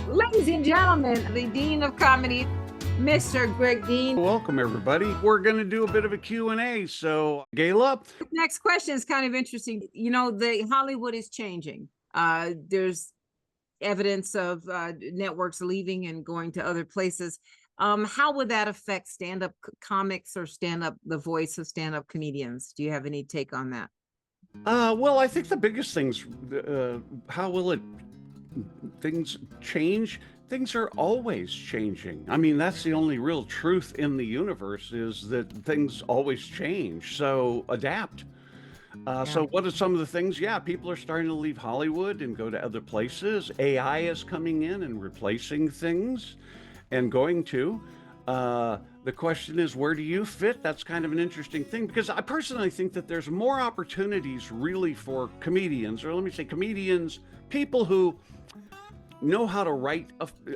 Ladies and gentlemen, the Dean of Comedy, Mr. Greg Dean. Welcome, everybody. We're going to do a bit of a Q&A. So, Gayla. Next question is kind of interesting. You know, the Hollywood is changing. There's evidence of networks leaving and going to other places. How would that affect stand-up comics or the voice of stand-up comedians? Do you have any take on that? Well, I think the biggest things, how will things change? Things are always changing. I mean, that's the only real truth in the universe, is that things always change. So adapt. So what are some of the things? Yeah, people are starting to leave Hollywood and go to other places. AI is coming in and replacing things and going to. The question is, where do you fit? That's kind of an interesting thing, because I personally think that there's more opportunities really for comedians, or let me say comedians, people who know how to write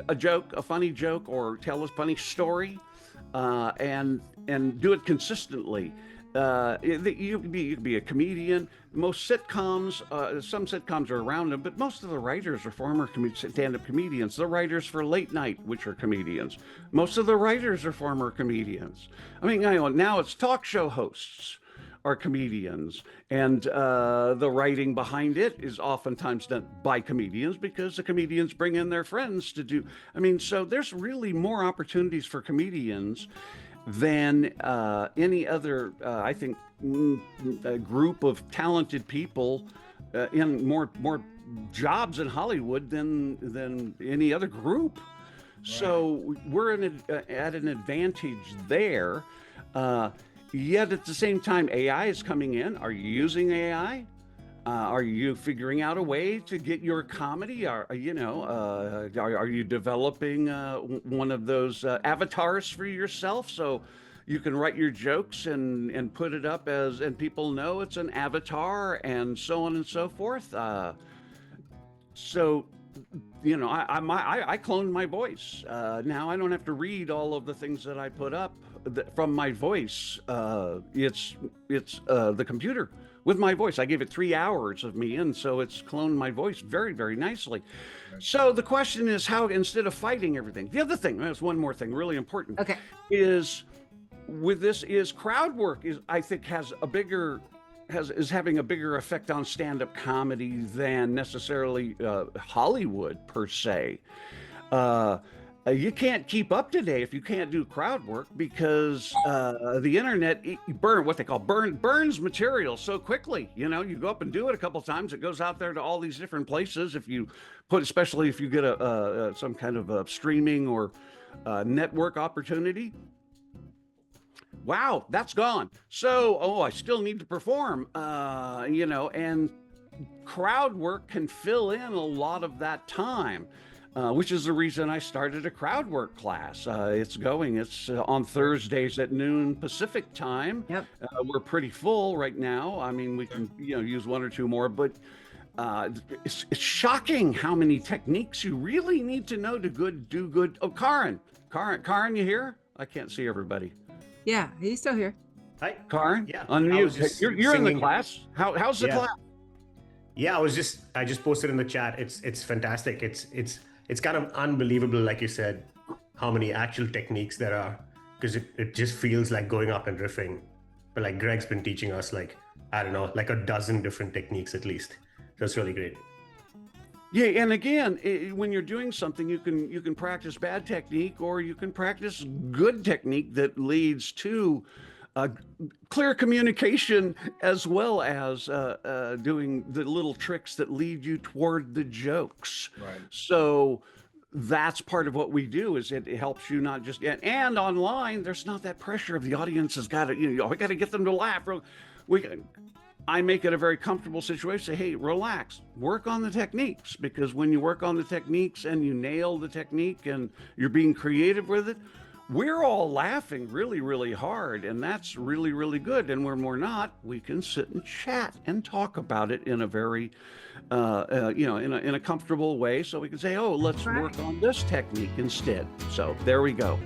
a joke, a funny joke, or tell a funny story, and do it consistently. You could be a comedian. Most sitcoms, some sitcoms are around them, but most of the writers are former stand-up comedians. The writers for Late Night, which are comedians. Most of the writers are former comedians. I mean, now it's talk show hosts are comedians, and the writing behind it is oftentimes done by comedians, because the comedians bring in their friends to do. I mean, so there's really more opportunities for comedians than any other, I think, group of talented people in more jobs in Hollywood than any other group. Right. So we're at an advantage there. Yet at the same time, AI is coming in. Are you using AI? Are you figuring out a way to get your comedy? Are you developing one of those avatars for yourself, so you can write your jokes and put it up and people know it's an avatar, and so on and so forth. So, I cloned my voice. Now I don't have to read all of the things that I put up from my voice. It's the computer with my voice. I gave it 3 hours of me, and so it's cloned my voice very, very nicely. Right. So the question is, how, instead of fighting everything, the other thing, there's one more thing really important. Okay. Is with this is crowd work I think is having a bigger effect on stand-up comedy than necessarily Hollywood per se. You can't keep up today if you can't do crowd work, because the internet burns material so quickly. You go up and do it a couple times, it goes out there to all these different places. Especially if you get some kind of a streaming or network opportunity. Wow, that's gone. So, I still need to perform, and crowd work can fill in a lot of that time, which is the reason I started a crowd work class. It's on Thursdays at noon Pacific time. Yep. We're pretty full right now. I mean, we can, use one or two more, but it's shocking how many techniques you really need to know to do good. Oh, Karin, you here? I can't see everybody. Yeah, he's still here. Hi, Karin. Yeah, unmute. You're in the class. How's the class? Yeah, I just posted in the chat. It's fantastic. It's kind of unbelievable, like you said, how many actual techniques there are, because it just feels like going up and riffing. But like Greg's been teaching us, like, I don't know, like a dozen different techniques at least. So it's really great. Yeah, and again, when you're doing something, you can practice bad technique, or you can practice good technique that leads to clear communication, as well as doing the little tricks that lead you toward the jokes. Right. So that's part of what we do, is it helps you not just and online, there's not that pressure of the audience has got to, we got to get them to laugh. I make it a very comfortable situation. Say, hey, relax, work on the techniques, because when you work on the techniques and you nail the technique and you're being creative with it, we're all laughing really, really hard, and that's really, really good. And when we're not, we can sit and chat and talk about it in a very, in a comfortable way, so we can say, oh, let's work on this technique instead. So there we go.